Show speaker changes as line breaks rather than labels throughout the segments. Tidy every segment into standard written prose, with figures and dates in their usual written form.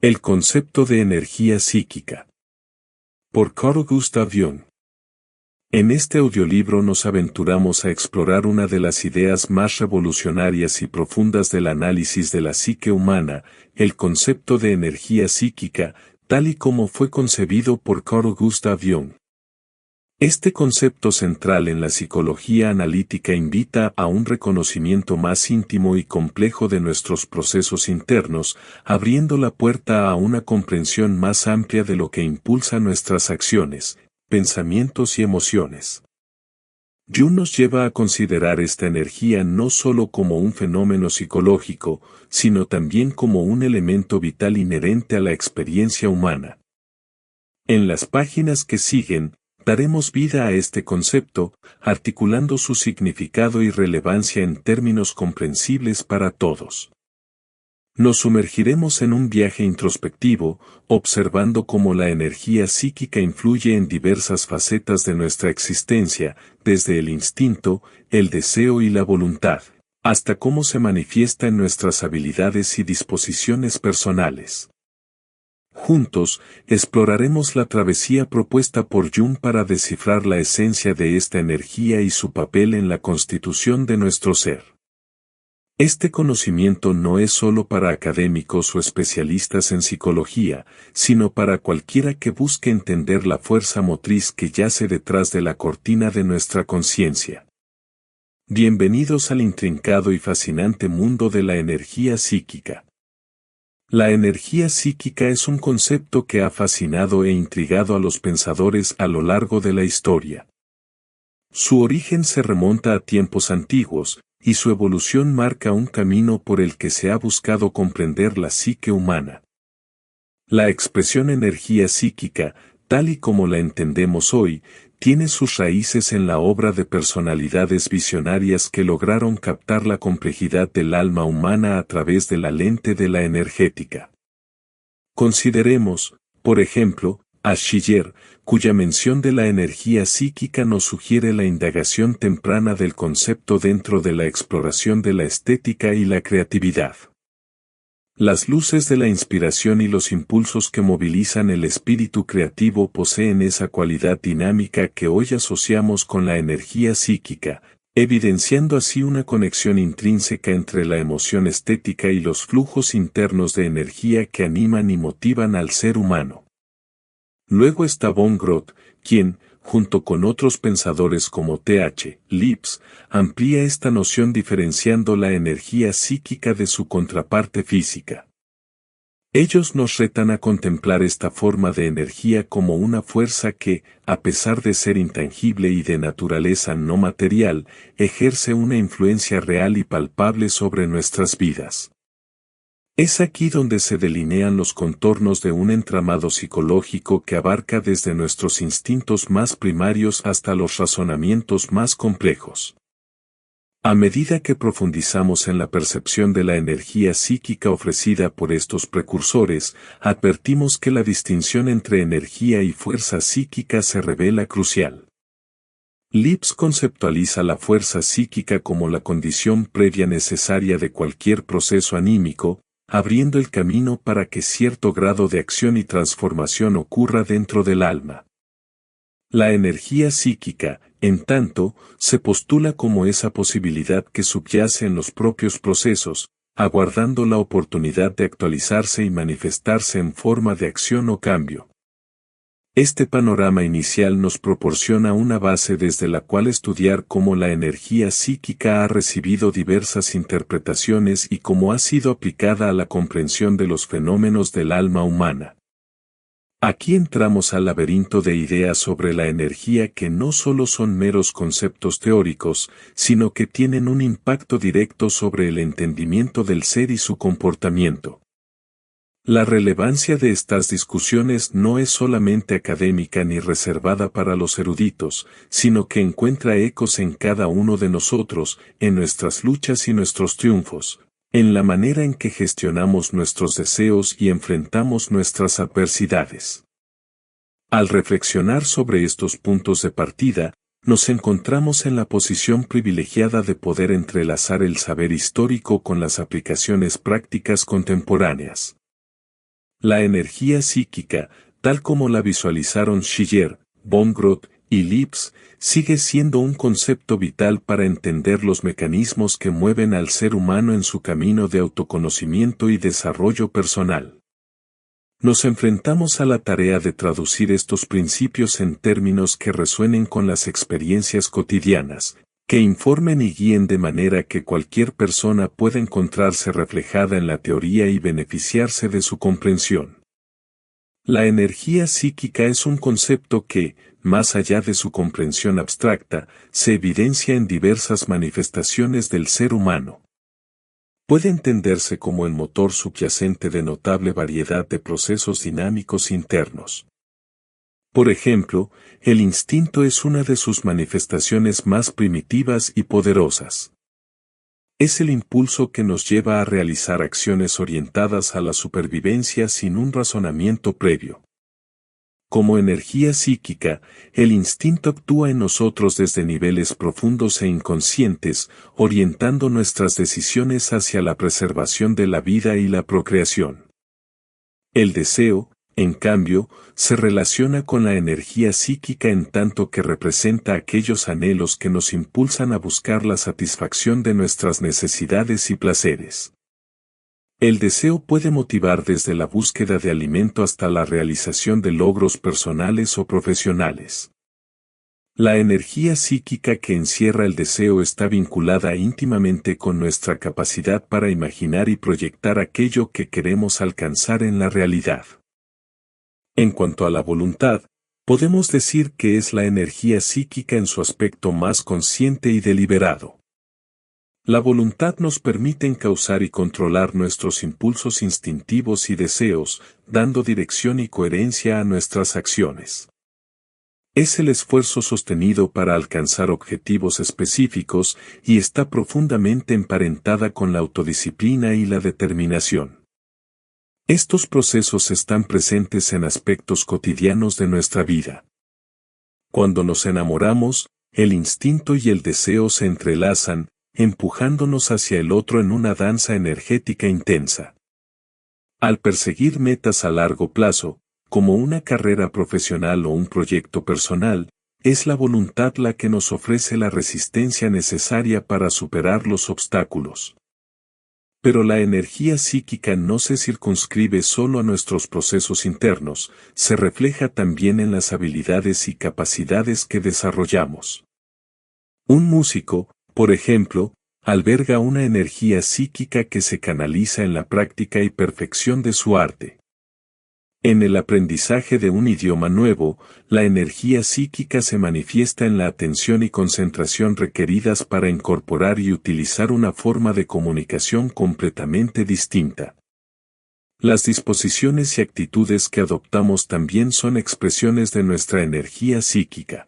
El concepto de energía psíquica. Por Carl Gustav Jung. En este audiolibro nos aventuramos a explorar una de las ideas más revolucionarias y profundas del análisis de la psique humana, el concepto de energía psíquica, tal y como fue concebido por Carl Gustav Jung. Este concepto central en la psicología analítica invita a un reconocimiento más íntimo y complejo de nuestros procesos internos, abriendo la puerta a una comprensión más amplia de lo que impulsa nuestras acciones, pensamientos y emociones. Jung nos lleva a considerar esta energía no solo como un fenómeno psicológico, sino también como un elemento vital inherente a la experiencia humana. En las páginas que siguen, daremos vida a este concepto, articulando su significado y relevancia en términos comprensibles para todos. Nos sumergiremos en un viaje introspectivo, observando cómo la energía psíquica influye en diversas facetas de nuestra existencia, desde el instinto, el deseo y la voluntad, hasta cómo se manifiesta en nuestras habilidades y disposiciones personales. Juntos, exploraremos la travesía propuesta por Jung para descifrar la esencia de esta energía y su papel en la constitución de nuestro ser. Este conocimiento no es solo para académicos o especialistas en psicología, sino para cualquiera que busque entender la fuerza motriz que yace detrás de la cortina de nuestra conciencia. Bienvenidos al intrincado y fascinante mundo de la energía psíquica. La energía psíquica es un concepto que ha fascinado e intrigado a los pensadores a lo largo de la historia. Su origen se remonta a tiempos antiguos, y su evolución marca un camino por el que se ha buscado comprender la psique humana. La expresión energía psíquica, tal y como la entendemos hoy, tiene sus raíces en la obra de personalidades visionarias que lograron captar la complejidad del alma humana a través de la lente de la energética. Consideremos, por ejemplo, a Schiller, cuya mención de la energía psíquica nos sugiere la indagación temprana del concepto dentro de la exploración de la estética y la creatividad. Las luces de la inspiración y los impulsos que movilizan el espíritu creativo poseen esa cualidad dinámica que hoy asociamos con la energía psíquica, evidenciando así una conexión intrínseca entre la emoción estética y los flujos internos de energía que animan y motivan al ser humano. Luego está von Grothe, quien, junto con otros pensadores como Th. Lipps, amplía esta noción diferenciando la energía psíquica de su contraparte física. Ellos nos retan a contemplar esta forma de energía como una fuerza que, a pesar de ser intangible y de naturaleza no material, ejerce una influencia real y palpable sobre nuestras vidas. Es aquí donde se delinean los contornos de un entramado psicológico que abarca desde nuestros instintos más primarios hasta los razonamientos más complejos. A medida que profundizamos en la percepción de la energía psíquica ofrecida por estos precursores, advertimos que la distinción entre energía y fuerza psíquica se revela crucial. Lipps conceptualiza la fuerza psíquica como la condición previa necesaria de cualquier proceso anímico, abriendo el camino para que cierto grado de acción y transformación ocurra dentro del alma. La energía psíquica, en tanto, se postula como esa posibilidad que subyace en los propios procesos, aguardando la oportunidad de actualizarse y manifestarse en forma de acción o cambio. Este panorama inicial nos proporciona una base desde la cual estudiar cómo la energía psíquica ha recibido diversas interpretaciones y cómo ha sido aplicada a la comprensión de los fenómenos del alma humana. Aquí entramos al laberinto de ideas sobre la energía que no solo son meros conceptos teóricos, sino que tienen un impacto directo sobre el entendimiento del ser y su comportamiento. La relevancia de estas discusiones no es solamente académica ni reservada para los eruditos, sino que encuentra ecos en cada uno de nosotros, en nuestras luchas y nuestros triunfos, en la manera en que gestionamos nuestros deseos y enfrentamos nuestras adversidades. Al reflexionar sobre estos puntos de partida, nos encontramos en la posición privilegiada de poder entrelazar el saber histórico con las aplicaciones prácticas contemporáneas. La energía psíquica, tal como la visualizaron Schiller, Bongard y Lipps, sigue siendo un concepto vital para entender los mecanismos que mueven al ser humano en su camino de autoconocimiento y desarrollo personal. Nos enfrentamos a la tarea de traducir estos principios en términos que resuenen con las experiencias cotidianas, que informen y guíen de manera que cualquier persona pueda encontrarse reflejada en la teoría y beneficiarse de su comprensión. La energía psíquica es un concepto que, más allá de su comprensión abstracta, se evidencia en diversas manifestaciones del ser humano. Puede entenderse como el motor subyacente de notable variedad de procesos dinámicos internos. Por ejemplo, el instinto es una de sus manifestaciones más primitivas y poderosas. Es el impulso que nos lleva a realizar acciones orientadas a la supervivencia sin un razonamiento previo. Como energía psíquica, el instinto actúa en nosotros desde niveles profundos e inconscientes, orientando nuestras decisiones hacia la preservación de la vida y la procreación. El deseo, en cambio, se relaciona con la energía psíquica en tanto que representa aquellos anhelos que nos impulsan a buscar la satisfacción de nuestras necesidades y placeres. El deseo puede motivar desde la búsqueda de alimento hasta la realización de logros personales o profesionales. La energía psíquica que encierra el deseo está vinculada íntimamente con nuestra capacidad para imaginar y proyectar aquello que queremos alcanzar en la realidad. En cuanto a la voluntad, podemos decir que es la energía psíquica en su aspecto más consciente y deliberado. La voluntad nos permite encauzar y controlar nuestros impulsos instintivos y deseos, dando dirección y coherencia a nuestras acciones. Es el esfuerzo sostenido para alcanzar objetivos específicos y está profundamente emparentada con la autodisciplina y la determinación. Estos procesos están presentes en aspectos cotidianos de nuestra vida. Cuando nos enamoramos, el instinto y el deseo se entrelazan, empujándonos hacia el otro en una danza energética intensa. Al perseguir metas a largo plazo, como una carrera profesional o un proyecto personal, es la voluntad la que nos ofrece la resistencia necesaria para superar los obstáculos. Pero la energía psíquica no se circunscribe solo a nuestros procesos internos, se refleja también en las habilidades y capacidades que desarrollamos. Un músico, por ejemplo, alberga una energía psíquica que se canaliza en la práctica y perfección de su arte. En el aprendizaje de un idioma nuevo, la energía psíquica se manifiesta en la atención y concentración requeridas para incorporar y utilizar una forma de comunicación completamente distinta. Las disposiciones y actitudes que adoptamos también son expresiones de nuestra energía psíquica.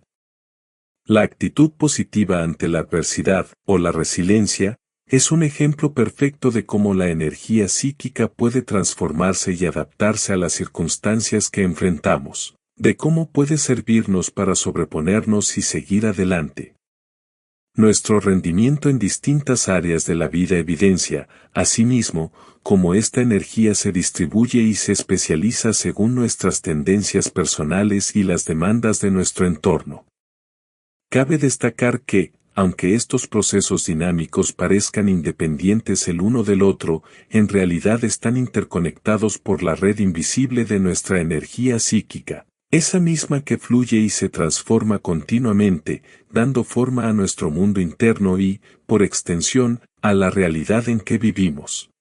La actitud positiva ante la adversidad, o la resiliencia, es un ejemplo perfecto de cómo la energía psíquica puede transformarse y adaptarse a las circunstancias que enfrentamos, de cómo puede servirnos para sobreponernos y seguir adelante. Nuestro rendimiento en distintas áreas de la vida evidencia, asimismo, cómo esta energía se distribuye y se especializa según nuestras tendencias personales y las demandas de nuestro entorno. Cabe destacar que, aunque estos procesos dinámicos parezcan independientes el uno del otro, en realidad están interconectados por la red invisible de nuestra energía psíquica, esa misma que fluye y se transforma continuamente, dando forma a nuestro mundo interno y, por extensión, a la realidad en que vivimos.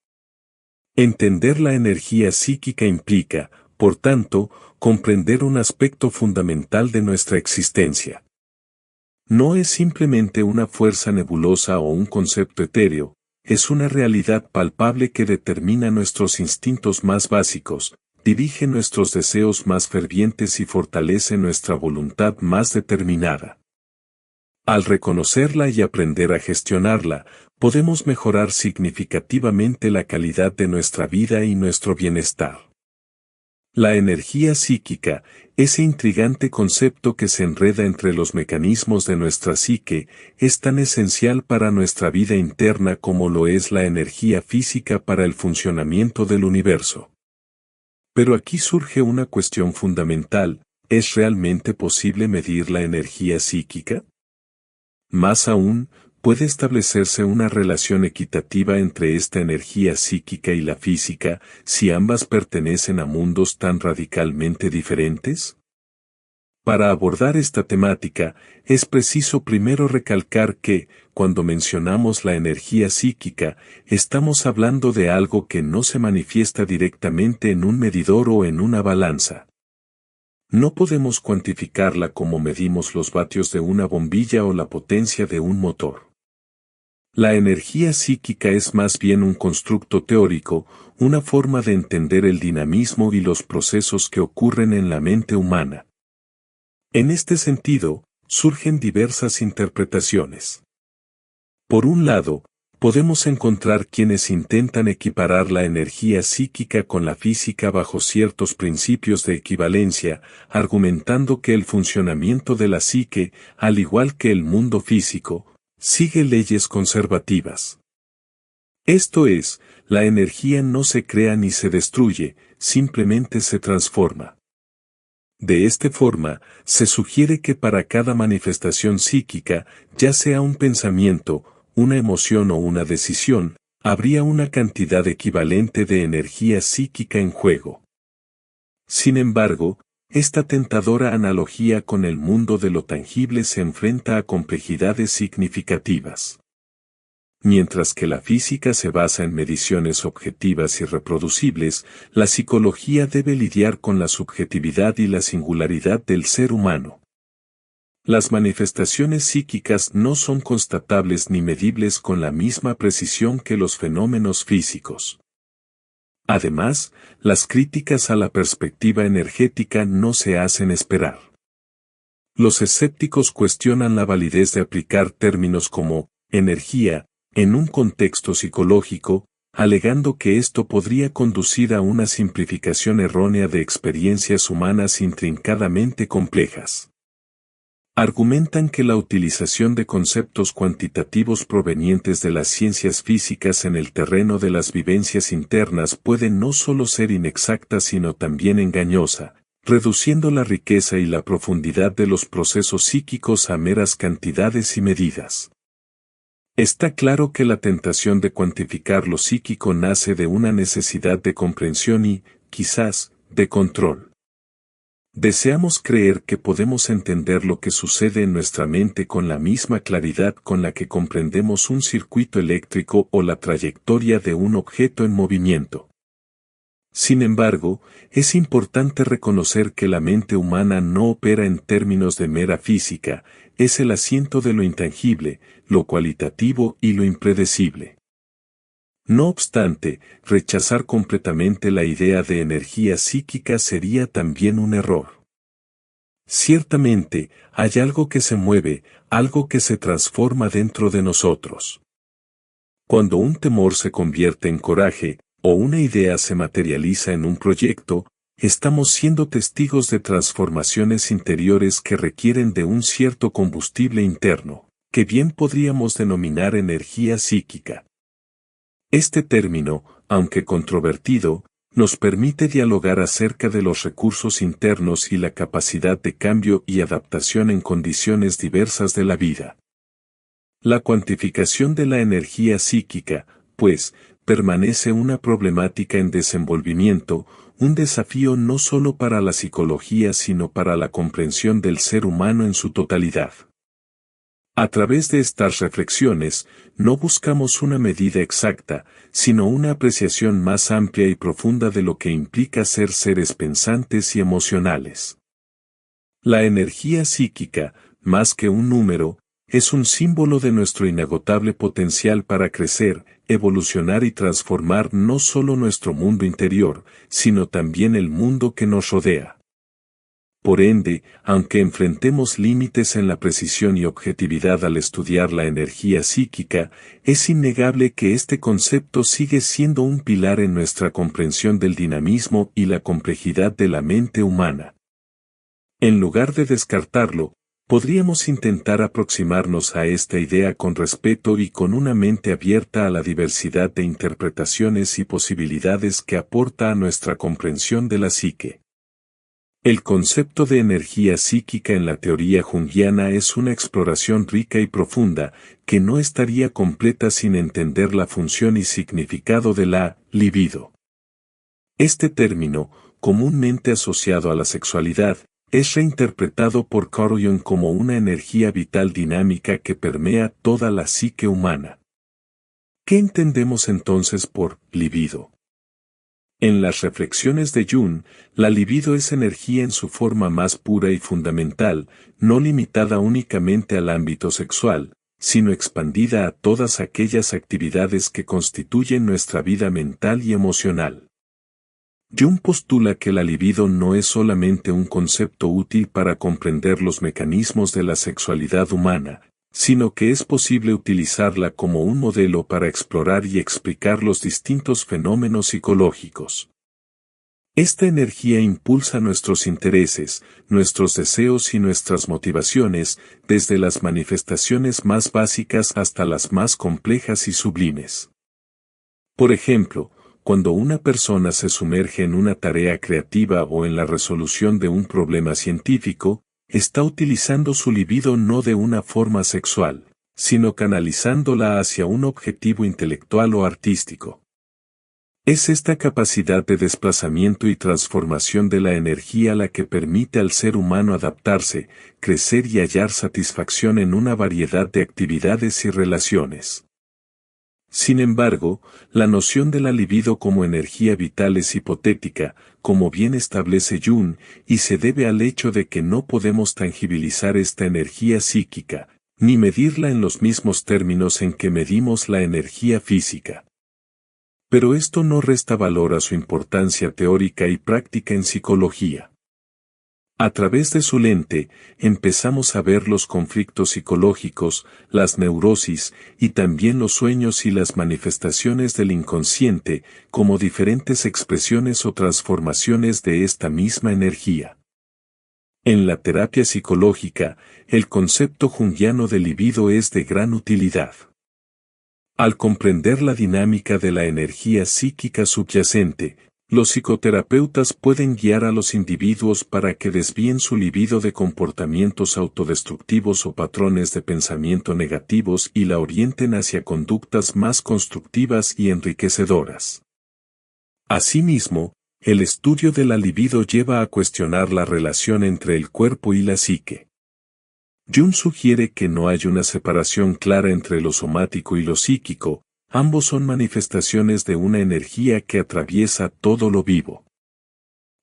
Entender la energía psíquica implica, por tanto, comprender un aspecto fundamental de nuestra existencia. No es simplemente una fuerza nebulosa o un concepto etéreo, es una realidad palpable que determina nuestros instintos más básicos, dirige nuestros deseos más fervientes y fortalece nuestra voluntad más determinada. Al reconocerla y aprender a gestionarla, podemos mejorar significativamente la calidad de nuestra vida y nuestro bienestar. La energía psíquica, ese intrigante concepto que se enreda entre los mecanismos de nuestra psique, es tan esencial para nuestra vida interna como lo es la energía física para el funcionamiento del universo. Pero aquí surge una cuestión fundamental: ¿es realmente posible medir la energía psíquica? Más aún, ¿puede establecerse una relación equitativa entre esta energía psíquica y la física, si ambas pertenecen a mundos tan radicalmente diferentes? Para abordar esta temática, es preciso primero recalcar que, cuando mencionamos la energía psíquica, estamos hablando de algo que no se manifiesta directamente en un medidor o en una balanza. No podemos cuantificarla como medimos los vatios de una bombilla o la potencia de un motor. La energía psíquica es más bien un constructo teórico, una forma de entender el dinamismo y los procesos que ocurren en la mente humana. En este sentido, surgen diversas interpretaciones. Por un lado, podemos encontrar quienes intentan equiparar la energía psíquica con la física bajo ciertos principios de equivalencia, argumentando que el funcionamiento de la psique, al igual que el mundo físico, sigue leyes conservativas. Esto es, la energía no se crea ni se destruye, simplemente se transforma. De esta forma, se sugiere que para cada manifestación psíquica, ya sea un pensamiento, una emoción o una decisión, habría una cantidad equivalente de energía psíquica en juego. Sin embargo, esta tentadora analogía con el mundo de lo tangible se enfrenta a complejidades significativas. Mientras que la física se basa en mediciones objetivas y reproducibles, la psicología debe lidiar con la subjetividad y la singularidad del ser humano. Las manifestaciones psíquicas no son constatables ni medibles con la misma precisión que los fenómenos físicos. Además, las críticas a la perspectiva energética no se hacen esperar. Los escépticos cuestionan la validez de aplicar términos como energía en un contexto psicológico, alegando que esto podría conducir a una simplificación errónea de experiencias humanas intrincadamente complejas. Argumentan que la utilización de conceptos cuantitativos provenientes de las ciencias físicas en el terreno de las vivencias internas puede no solo ser inexacta sino también engañosa, reduciendo la riqueza y la profundidad de los procesos psíquicos a meras cantidades y medidas. Está claro que la tentación de cuantificar lo psíquico nace de una necesidad de comprensión y, quizás, de control. Deseamos creer que podemos entender lo que sucede en nuestra mente con la misma claridad con la que comprendemos un circuito eléctrico o la trayectoria de un objeto en movimiento. Sin embargo, es importante reconocer que la mente humana no opera en términos de mera física, es el asiento de lo intangible, lo cualitativo y lo impredecible. No obstante, rechazar completamente la idea de energía psíquica sería también un error. Ciertamente, hay algo que se mueve, algo que se transforma dentro de nosotros. Cuando un temor se convierte en coraje, o una idea se materializa en un proyecto, estamos siendo testigos de transformaciones interiores que requieren de un cierto combustible interno, que bien podríamos denominar energía psíquica. Este término, aunque controvertido, nos permite dialogar acerca de los recursos internos y la capacidad de cambio y adaptación en condiciones diversas de la vida. La cuantificación de la energía psíquica, pues, permanece una problemática en desenvolvimiento, un desafío no solo para la psicología sino para la comprensión del ser humano en su totalidad. A través de estas reflexiones, no buscamos una medida exacta, sino una apreciación más amplia y profunda de lo que implica ser seres pensantes y emocionales. La energía psíquica, más que un número, es un símbolo de nuestro inagotable potencial para crecer, evolucionar y transformar no solo nuestro mundo interior, sino también el mundo que nos rodea. Por ende, aunque enfrentemos límites en la precisión y objetividad al estudiar la energía psíquica, es innegable que este concepto sigue siendo un pilar en nuestra comprensión del dinamismo y la complejidad de la mente humana. En lugar de descartarlo, Podríamos intentar aproximarnos a esta idea con respeto y con una mente abierta a la diversidad de interpretaciones y posibilidades que aporta a nuestra comprensión de la psique. El concepto de energía psíquica en la teoría junguiana es una exploración rica y profunda, que no estaría completa sin entender la función y significado de la libido. Este término, comúnmente asociado a la sexualidad, es reinterpretado por Carl Jung como una energía vital dinámica que permea toda la psique humana. ¿Qué entendemos entonces por libido? En las reflexiones de Jung, la libido es energía en su forma más pura y fundamental, no limitada únicamente al ámbito sexual, sino expandida a todas aquellas actividades que constituyen nuestra vida mental y emocional. Jung postula que la libido no es solamente un concepto útil para comprender los mecanismos de la sexualidad humana, sino que es posible utilizarla como un modelo para explorar y explicar los distintos fenómenos psicológicos. Esta energía impulsa nuestros intereses, nuestros deseos y nuestras motivaciones, desde las manifestaciones más básicas hasta las más complejas y sublimes. Por ejemplo, cuando una persona se sumerge en una tarea creativa o en la resolución de un problema científico, está utilizando su libido no de una forma sexual, sino canalizándola hacia un objetivo intelectual o artístico. Es esta capacidad de desplazamiento y transformación de la energía la que permite al ser humano adaptarse, crecer y hallar satisfacción en una variedad de actividades y relaciones. Sin embargo, la noción de la libido como energía vital es hipotética, como bien establece Jung, y se debe al hecho de que no podemos tangibilizar esta energía psíquica, ni medirla en los mismos términos en que medimos la energía física. Pero esto no resta valor a su importancia teórica y práctica en psicología. A través de su lente, empezamos a ver los conflictos psicológicos, las neurosis, y también los sueños y las manifestaciones del inconsciente, como diferentes expresiones o transformaciones de esta misma energía. En la terapia psicológica, el concepto junguiano de libido es de gran utilidad. Al comprender la dinámica de la energía psíquica subyacente, los psicoterapeutas pueden guiar a los individuos para que desvíen su libido de comportamientos autodestructivos o patrones de pensamiento negativos y la orienten hacia conductas más constructivas y enriquecedoras. Asimismo, el estudio de la libido lleva a cuestionar la relación entre el cuerpo y la psique. Jung sugiere que no hay una separación clara entre lo somático y lo psíquico, ambos son manifestaciones de una energía que atraviesa todo lo vivo.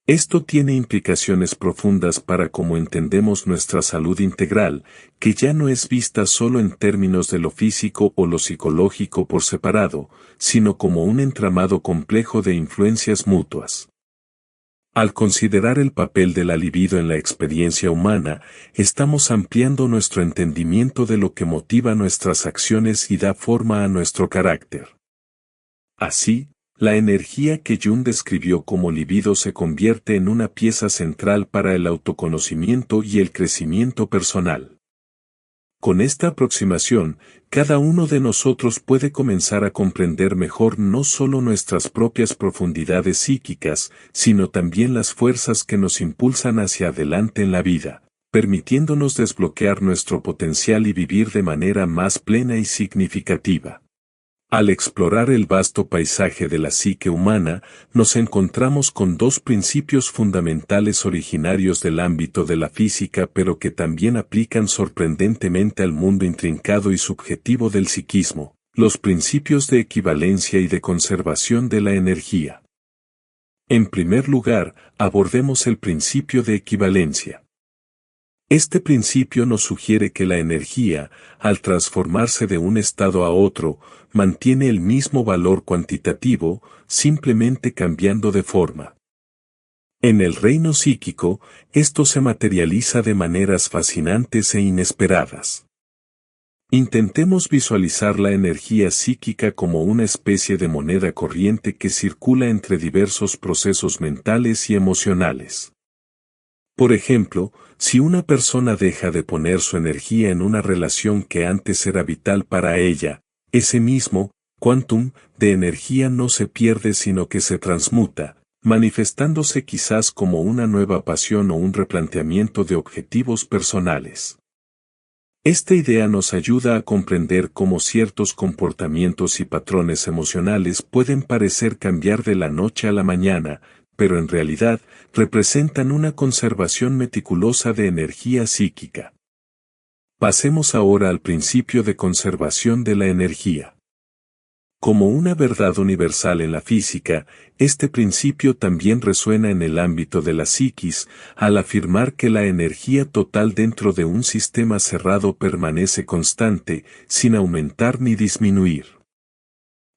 Esto tiene implicaciones profundas para cómo entendemos nuestra salud integral, que ya no es vista solo en términos de lo físico o lo psicológico por separado, sino como un entramado complejo de influencias mutuas. Al considerar el papel de la libido en la experiencia humana, estamos ampliando nuestro entendimiento de lo que motiva nuestras acciones y da forma a nuestro carácter. Así, la energía que Jung describió como libido se convierte en una pieza central para el autoconocimiento y el crecimiento personal. Con esta aproximación, cada uno de nosotros puede comenzar a comprender mejor no solo nuestras propias profundidades psíquicas, sino también las fuerzas que nos impulsan hacia adelante en la vida, permitiéndonos desbloquear nuestro potencial y vivir de manera más plena y significativa. Al explorar el vasto paisaje de la psique humana, nos encontramos con dos principios fundamentales originarios del ámbito de la física pero que también aplican sorprendentemente al mundo intrincado y subjetivo del psiquismo, los principios de equivalencia y de conservación de la energía. En primer lugar, abordemos el principio de equivalencia. Este principio nos sugiere que la energía, al transformarse de un estado a otro, mantiene el mismo valor cuantitativo, simplemente cambiando de forma. En el reino psíquico, esto se materializa de maneras fascinantes e inesperadas. Intentemos visualizar la energía psíquica como una especie de moneda corriente que circula entre diversos procesos mentales y emocionales. Por ejemplo, si una persona deja de poner su energía en una relación que antes era vital para ella, ese mismo quantum de energía no se pierde sino que se transmuta, manifestándose quizás como una nueva pasión o un replanteamiento de objetivos personales. Esta idea nos ayuda a comprender cómo ciertos comportamientos y patrones emocionales pueden parecer cambiar de la noche a la mañana, pero en realidad representan una conservación meticulosa de energía psíquica. Pasemos ahora al principio de conservación de la energía. Como una verdad universal en la física, este principio también resuena en el ámbito de la psiquis, al afirmar que la energía total dentro de un sistema cerrado permanece constante, sin aumentar ni disminuir.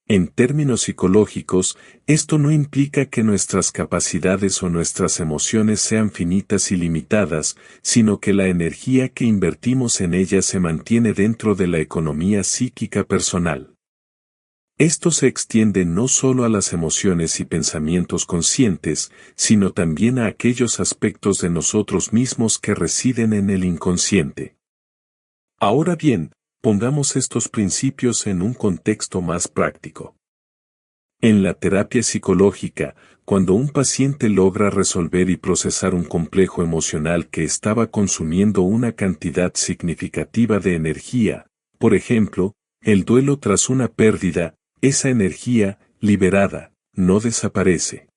En términos psicológicos, esto no implica que nuestras capacidades o nuestras emociones sean finitas y limitadas, sino que la energía que invertimos en ellas se mantiene dentro de la economía psíquica personal. Esto se extiende no solo a las emociones y pensamientos conscientes, sino también a aquellos aspectos de nosotros mismos que residen en el inconsciente. Ahora bien, pongamos estos principios en un contexto más práctico. En la terapia psicológica, cuando un paciente logra resolver y procesar un complejo emocional que estaba consumiendo una cantidad significativa de energía, por ejemplo, el duelo tras una pérdida, esa energía, liberada, no desaparece.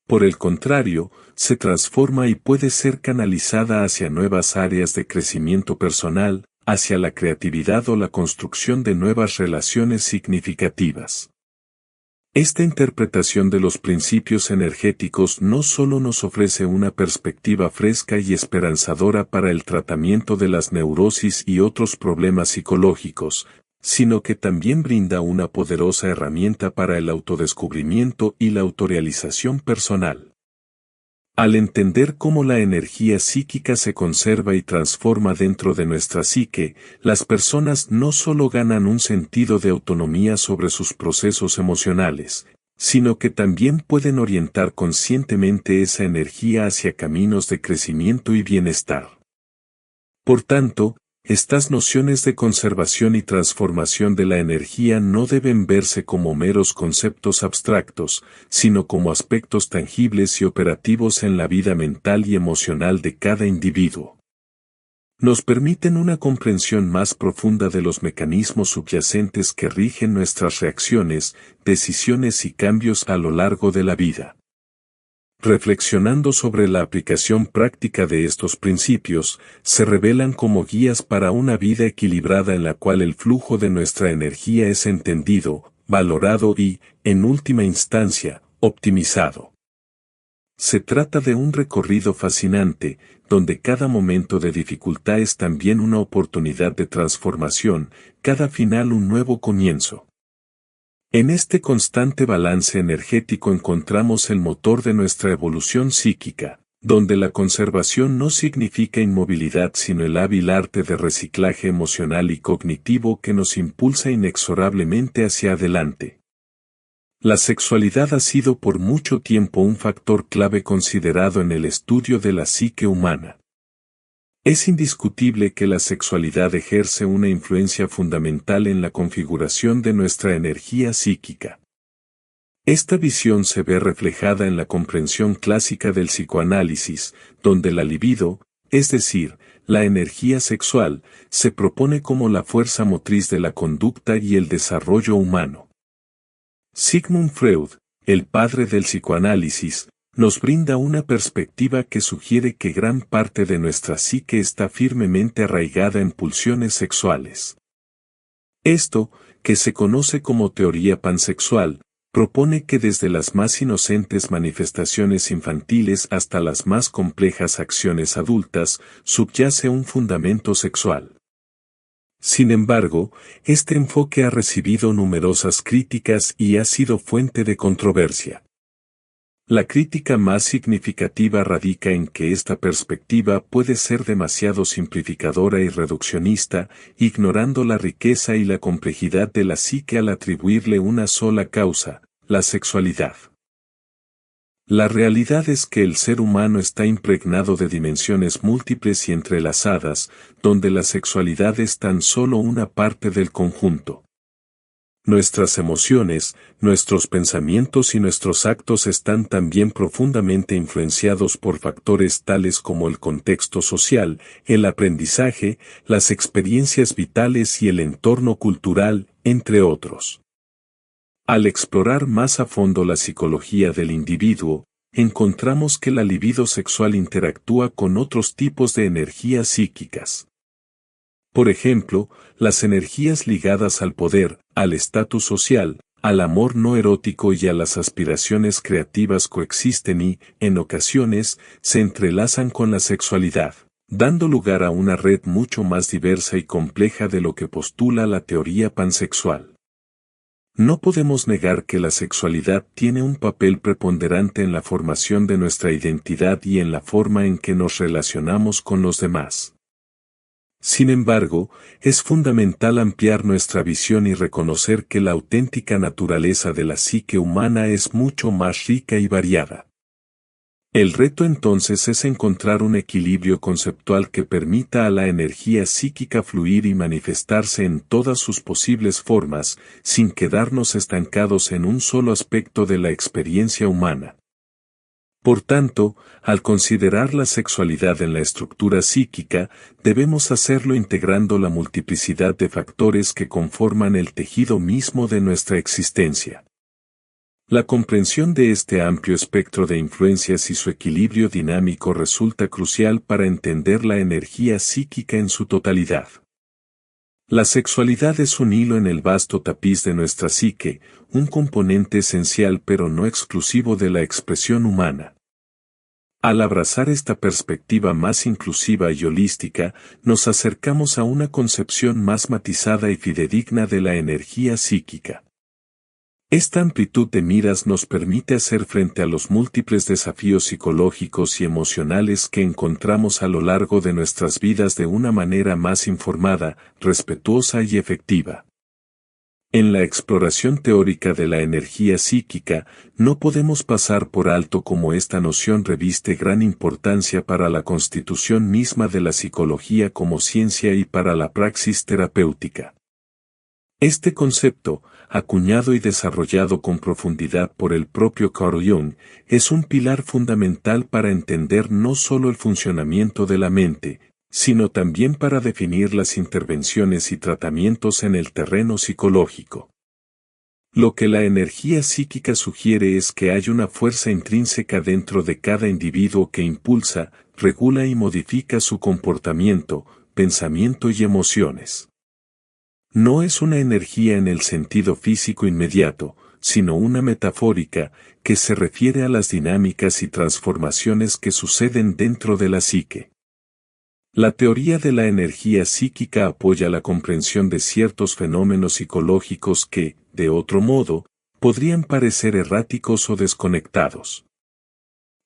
Por el contrario, se transforma y puede ser canalizada hacia nuevas áreas de crecimiento personal, hacia la creatividad o la construcción de nuevas relaciones significativas. Esta interpretación de los principios energéticos no solo nos ofrece una perspectiva fresca y esperanzadora para el tratamiento de las neurosis y otros problemas psicológicos, sino que también brinda una poderosa herramienta para el autodescubrimiento y la autorrealización personal. Al entender cómo la energía psíquica se conserva y transforma dentro de nuestra psique, las personas no solo ganan un sentido de autonomía sobre sus procesos emocionales, sino que también pueden orientar conscientemente esa energía hacia caminos de crecimiento y bienestar. Por tanto, estas nociones de conservación y transformación de la energía no deben verse como meros conceptos abstractos, sino como aspectos tangibles y operativos en la vida mental y emocional de cada individuo. Nos permiten una comprensión más profunda de los mecanismos subyacentes que rigen nuestras reacciones, decisiones y cambios a lo largo de la vida. Reflexionando sobre la aplicación práctica de estos principios, se revelan como guías para una vida equilibrada en la cual el flujo de nuestra energía es entendido, valorado y, en última instancia, optimizado. Se trata de un recorrido fascinante, donde cada momento de dificultad es también una oportunidad de transformación, cada final un nuevo comienzo. En este constante balance energético encontramos el motor de nuestra evolución psíquica, donde la conservación no significa inmovilidad sino el hábil arte de reciclaje emocional y cognitivo que nos impulsa inexorablemente hacia adelante. La sexualidad ha sido por mucho tiempo un factor clave considerado en el estudio de la psique humana. Es indiscutible que la sexualidad ejerce una influencia fundamental en la configuración de nuestra energía psíquica. Esta visión se ve reflejada en la comprensión clásica del psicoanálisis, donde la libido, es decir, la energía sexual, se propone como la fuerza motriz de la conducta y el desarrollo humano. Sigmund Freud, el padre del psicoanálisis, nos brinda una perspectiva que sugiere que gran parte de nuestra psique está firmemente arraigada en pulsiones sexuales. Esto, que se conoce como teoría pansexual, propone que desde las más inocentes manifestaciones infantiles hasta las más complejas acciones adultas, subyace un fundamento sexual. Sin embargo, este enfoque ha recibido numerosas críticas y ha sido fuente de controversia. La crítica más significativa radica en que esta perspectiva puede ser demasiado simplificadora y reduccionista, ignorando la riqueza y la complejidad de la psique al atribuirle una sola causa, la sexualidad. La realidad es que el ser humano está impregnado de dimensiones múltiples y entrelazadas, donde la sexualidad es tan solo una parte del conjunto. Nuestras emociones, nuestros pensamientos y nuestros actos están también profundamente influenciados por factores tales como el contexto social, el aprendizaje, las experiencias vitales y el entorno cultural, entre otros. Al explorar más a fondo la psicología del individuo, encontramos que la libido sexual interactúa con otros tipos de energías psíquicas. Por ejemplo, las energías ligadas al poder, al estatus social, al amor no erótico y a las aspiraciones creativas coexisten y, en ocasiones, se entrelazan con la sexualidad, dando lugar a una red mucho más diversa y compleja de lo que postula la teoría pansexual. No podemos negar que la sexualidad tiene un papel preponderante en la formación de nuestra identidad y en la forma en que nos relacionamos con los demás. Sin embargo, es fundamental ampliar nuestra visión y reconocer que la auténtica naturaleza de la psique humana es mucho más rica y variada. El reto entonces es encontrar un equilibrio conceptual que permita a la energía psíquica fluir y manifestarse en todas sus posibles formas, sin quedarnos estancados en un solo aspecto de la experiencia humana. Por tanto, al considerar la sexualidad en la estructura psíquica, debemos hacerlo integrando la multiplicidad de factores que conforman el tejido mismo de nuestra existencia. La comprensión de este amplio espectro de influencias y su equilibrio dinámico resulta crucial para entender la energía psíquica en su totalidad. La sexualidad es un hilo en el vasto tapiz de nuestra psique, un componente esencial pero no exclusivo de la expresión humana. Al abrazar esta perspectiva más inclusiva y holística, nos acercamos a una concepción más matizada y fidedigna de la energía psíquica. Esta amplitud de miras nos permite hacer frente a los múltiples desafíos psicológicos y emocionales que encontramos a lo largo de nuestras vidas de una manera más informada, respetuosa y efectiva. En la exploración teórica de la energía psíquica, no podemos pasar por alto cómo esta noción reviste gran importancia para la constitución misma de la psicología como ciencia y para la praxis terapéutica. Este concepto, acuñado y desarrollado con profundidad por el propio Carl Jung, es un pilar fundamental para entender no solo el funcionamiento de la mente, sino también para definir las intervenciones y tratamientos en el terreno psicológico. Lo que la energía psíquica sugiere es que hay una fuerza intrínseca dentro de cada individuo que impulsa, regula y modifica su comportamiento, pensamiento y emociones. No es una energía en el sentido físico inmediato, sino una metafórica, que se refiere a las dinámicas y transformaciones que suceden dentro de la psique. La teoría de la energía psíquica apoya la comprensión de ciertos fenómenos psicológicos que, de otro modo, podrían parecer erráticos o desconectados.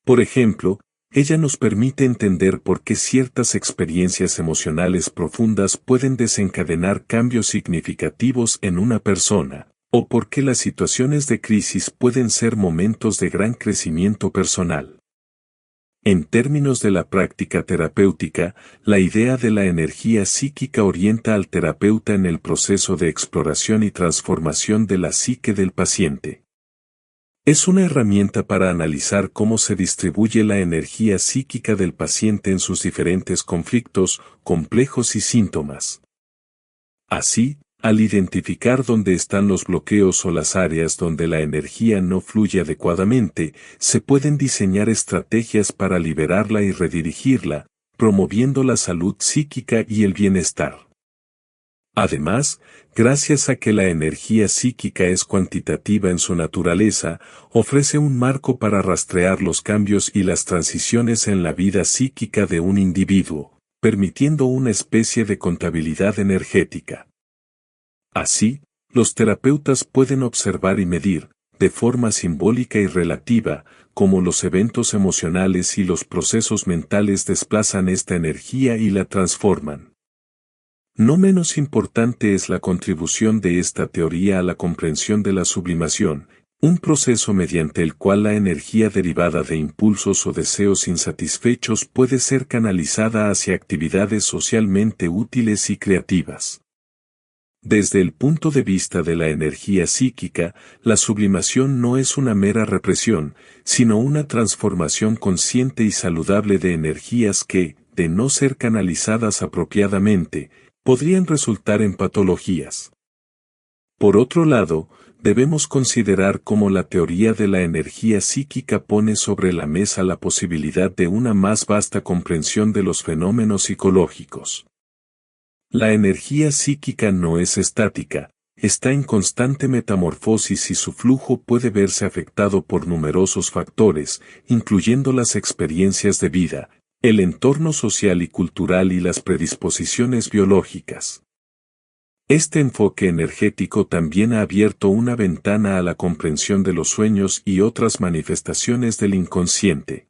Por ejemplo, ella nos permite entender por qué ciertas experiencias emocionales profundas pueden desencadenar cambios significativos en una persona, o por qué las situaciones de crisis pueden ser momentos de gran crecimiento personal. En términos de la práctica terapéutica, la idea de la energía psíquica orienta al terapeuta en el proceso de exploración y transformación de la psique del paciente. Es una herramienta para analizar cómo se distribuye la energía psíquica del paciente en sus diferentes conflictos, complejos y síntomas. Así, al identificar dónde están los bloqueos o las áreas donde la energía no fluye adecuadamente, se pueden diseñar estrategias para liberarla y redirigirla, promoviendo la salud psíquica y el bienestar. Además, gracias a que la energía psíquica es cuantitativa en su naturaleza, ofrece un marco para rastrear los cambios y las transiciones en la vida psíquica de un individuo, permitiendo una especie de contabilidad energética. Así, los terapeutas pueden observar y medir, de forma simbólica y relativa, cómo los eventos emocionales y los procesos mentales desplazan esta energía y la transforman. No menos importante es la contribución de esta teoría a la comprensión de la sublimación, Un proceso mediante el cual la energía derivada de impulsos o deseos insatisfechos puede ser canalizada hacia actividades socialmente útiles y creativas. Desde el punto de vista de la energía psíquica, la sublimación no es una mera represión, sino una transformación consciente y saludable de energías que, de no ser canalizadas apropiadamente, podrían resultar en patologías. Por otro lado, debemos considerar cómo la teoría de la energía psíquica pone sobre la mesa la posibilidad de una más vasta comprensión de los fenómenos psicológicos. La energía psíquica no es estática, está en constante metamorfosis y su flujo puede verse afectado por numerosos factores, incluyendo las experiencias de vida, el entorno social y cultural y las predisposiciones biológicas. Este enfoque energético también ha abierto una ventana a la comprensión de los sueños y otras manifestaciones del inconsciente.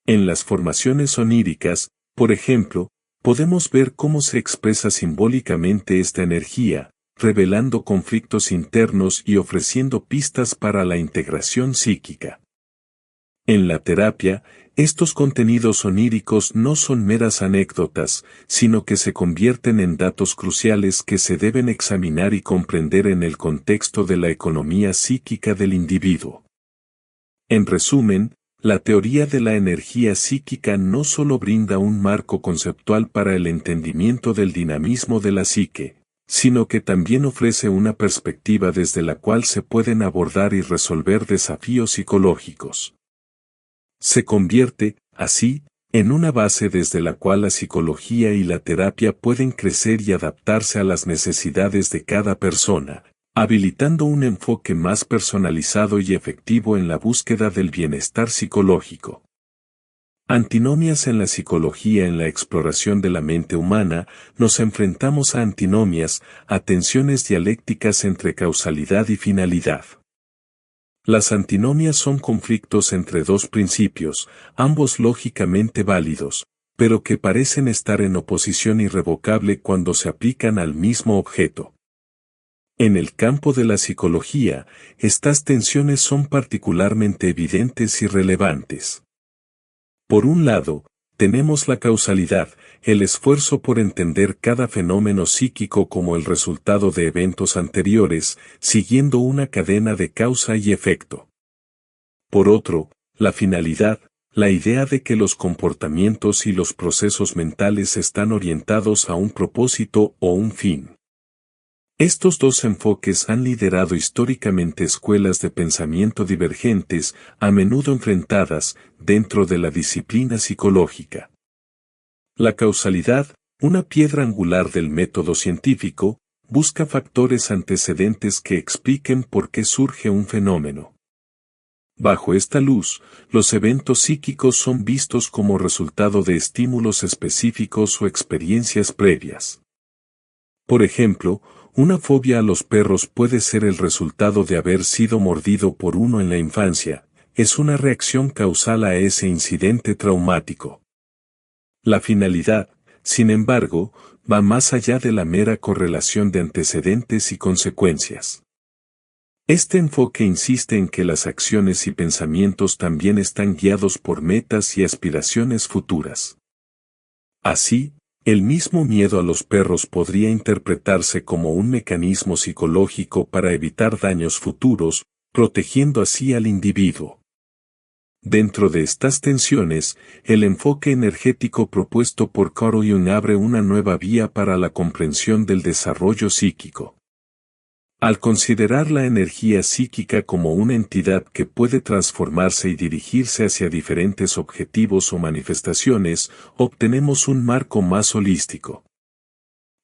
En las formaciones oníricas, por ejemplo, podemos ver cómo se expresa simbólicamente esta energía, revelando conflictos internos y ofreciendo pistas para la integración psíquica. En la terapia, estos contenidos oníricos no son meras anécdotas, sino que se convierten en datos cruciales que se deben examinar y comprender en el contexto de la economía psíquica del individuo. En resumen, la teoría de la energía psíquica no solo brinda un marco conceptual para el entendimiento del dinamismo de la psique, sino que también ofrece una perspectiva desde la cual se pueden abordar y resolver desafíos psicológicos. Se convierte, así, en una base desde la cual la psicología y la terapia pueden crecer y adaptarse a las necesidades de cada persona, habilitando un enfoque más personalizado y efectivo en la búsqueda del bienestar psicológico. Antinomias en la psicología. En la exploración de la mente humana, nos enfrentamos a antinomias, a tensiones dialécticas entre causalidad y finalidad. Las antinomias son conflictos entre dos principios, ambos lógicamente válidos, pero que parecen estar en oposición irrevocable cuando se aplican al mismo objeto. En el campo de la psicología, estas tensiones son particularmente evidentes y relevantes. Por un lado, tenemos la causalidad, el esfuerzo por entender cada fenómeno psíquico como el resultado de eventos anteriores, siguiendo una cadena de causa y efecto. Por otro, la finalidad, la idea de que los comportamientos y los procesos mentales están orientados a un propósito o un fin. Estos dos enfoques han liderado históricamente escuelas de pensamiento divergentes, a menudo enfrentadas, dentro de la disciplina psicológica. La causalidad, una piedra angular del método científico, busca factores antecedentes que expliquen por qué surge un fenómeno. Bajo esta luz, los eventos psíquicos son vistos como resultado de estímulos específicos o experiencias previas. Por ejemplo, una fobia a los perros puede ser el resultado de haber sido mordido por uno en la infancia, es una reacción causal a ese incidente traumático. La finalidad, sin embargo, va más allá de la mera correlación de antecedentes y consecuencias. Este enfoque insiste en que las acciones y pensamientos también están guiados por metas y aspiraciones futuras. Así, el mismo miedo a los perros podría interpretarse como un mecanismo psicológico para evitar daños futuros, protegiendo así al individuo. Dentro de estas tensiones, el enfoque energético propuesto por Carl Jung abre una nueva vía para la comprensión del desarrollo psíquico. Al considerar la energía psíquica como una entidad que puede transformarse y dirigirse hacia diferentes objetivos o manifestaciones, obtenemos un marco más holístico.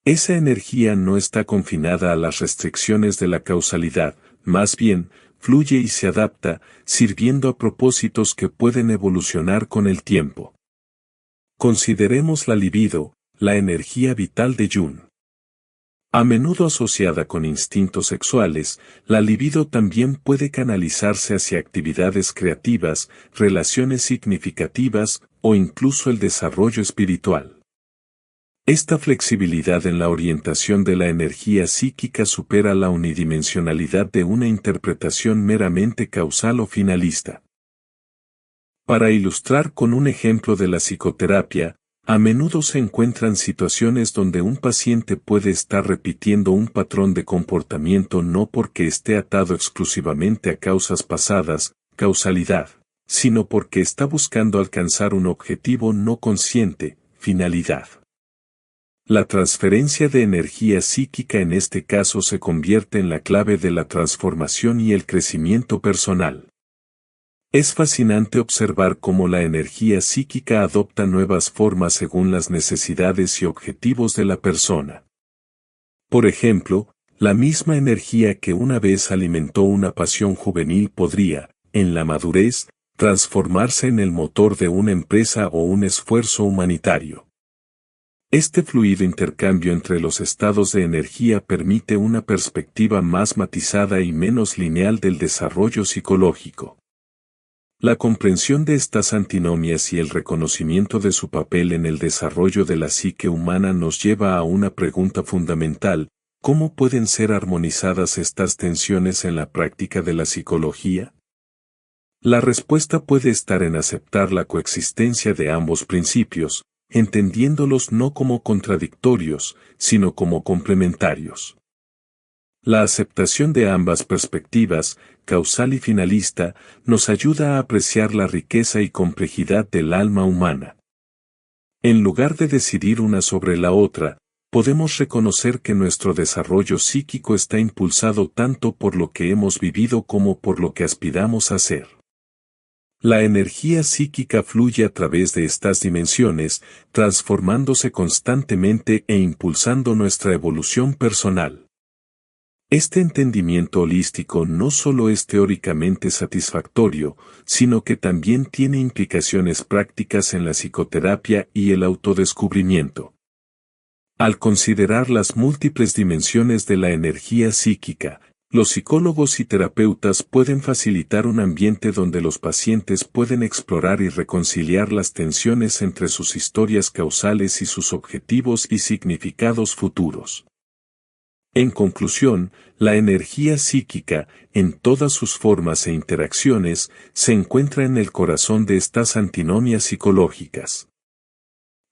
Esa energía no está confinada a las restricciones de la causalidad, más bien, fluye y se adapta, sirviendo a propósitos que pueden evolucionar con el tiempo. Consideremos la libido, la energía vital de Jung. A menudo asociada con instintos sexuales, la libido también puede canalizarse hacia actividades creativas, relaciones significativas o incluso el desarrollo espiritual. Esta flexibilidad en la orientación de la energía psíquica supera la unidimensionalidad de una interpretación meramente causal o finalista. Para ilustrar con un ejemplo de la psicoterapia, a menudo se encuentran situaciones donde un paciente puede estar repitiendo un patrón de comportamiento no porque esté atado exclusivamente a causas pasadas, causalidad, sino porque está buscando alcanzar un objetivo no consciente, finalidad. La transferencia de energía psíquica en este caso se convierte en la clave de la transformación y el crecimiento personal. Es fascinante observar cómo la energía psíquica adopta nuevas formas según las necesidades y objetivos de la persona. Por ejemplo, la misma energía que una vez alimentó una pasión juvenil podría, en la madurez, transformarse en el motor de una empresa o un esfuerzo humanitario. Este fluido intercambio entre los estados de energía permite una perspectiva más matizada y menos lineal del desarrollo psicológico. La comprensión de estas antinomias y el reconocimiento de su papel en el desarrollo de la psique humana nos lleva a una pregunta fundamental: ¿cómo pueden ser armonizadas estas tensiones en la práctica de la psicología? La respuesta puede estar en aceptar la coexistencia de ambos principios, entendiéndolos no como contradictorios, sino como complementarios. La aceptación de ambas perspectivas, causal y finalista, nos ayuda a apreciar la riqueza y complejidad del alma humana. En lugar de decidir una sobre la otra, podemos reconocer que nuestro desarrollo psíquico está impulsado tanto por lo que hemos vivido como por lo que aspiramos a ser. La energía psíquica fluye a través de estas dimensiones, transformándose constantemente e impulsando nuestra evolución personal. Este entendimiento holístico no solo es teóricamente satisfactorio, sino que también tiene implicaciones prácticas en la psicoterapia y el autodescubrimiento. Al considerar las múltiples dimensiones de la energía psíquica, los psicólogos y terapeutas pueden facilitar un ambiente donde los pacientes pueden explorar y reconciliar las tensiones entre sus historias causales y sus objetivos y significados futuros. En conclusión, la energía psíquica, en todas sus formas e interacciones, se encuentra en el corazón de estas antinomias psicológicas.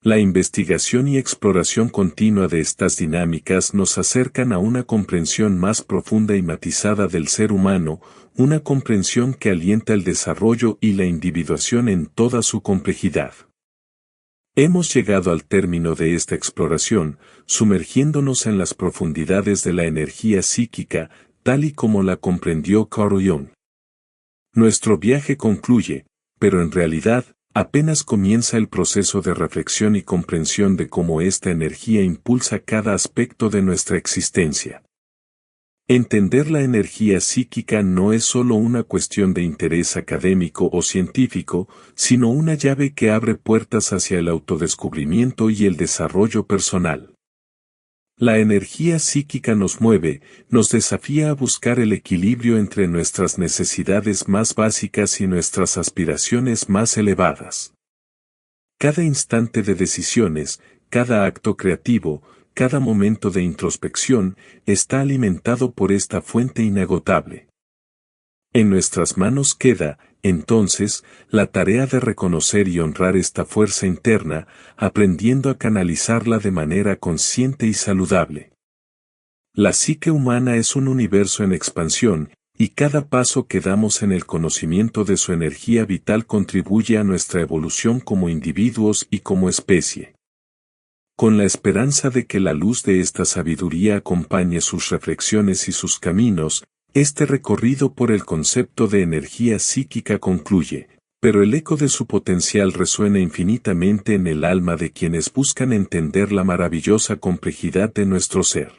La investigación y exploración continua de estas dinámicas nos acercan a una comprensión más profunda y matizada del ser humano, una comprensión que alienta el desarrollo y la individuación en toda su complejidad. Hemos llegado al término de esta exploración, sumergiéndonos en las profundidades de la energía psíquica, tal y como la comprendió Carl Jung. Nuestro viaje concluye, pero en realidad, apenas comienza el proceso de reflexión y comprensión de cómo esta energía impulsa cada aspecto de nuestra existencia. Entender la energía psíquica no es solo una cuestión de interés académico o científico, sino una llave que abre puertas hacia el autodescubrimiento y el desarrollo personal. La energía psíquica nos mueve, nos desafía a buscar el equilibrio entre nuestras necesidades más básicas y nuestras aspiraciones más elevadas. Cada instante de decisiones, cada acto creativo, cada momento de introspección, está alimentado por esta fuente inagotable. En nuestras manos queda, entonces, la tarea de reconocer y honrar esta fuerza interna, aprendiendo a canalizarla de manera consciente y saludable. La psique humana es un universo en expansión, y cada paso que damos en el conocimiento de su energía vital contribuye a nuestra evolución como individuos y como especie. Con la esperanza de que la luz de esta sabiduría acompañe sus reflexiones y sus caminos, este recorrido por el concepto de energía psíquica concluye, pero el eco de su potencial resuena infinitamente en el alma de quienes buscan entender la maravillosa complejidad de nuestro ser.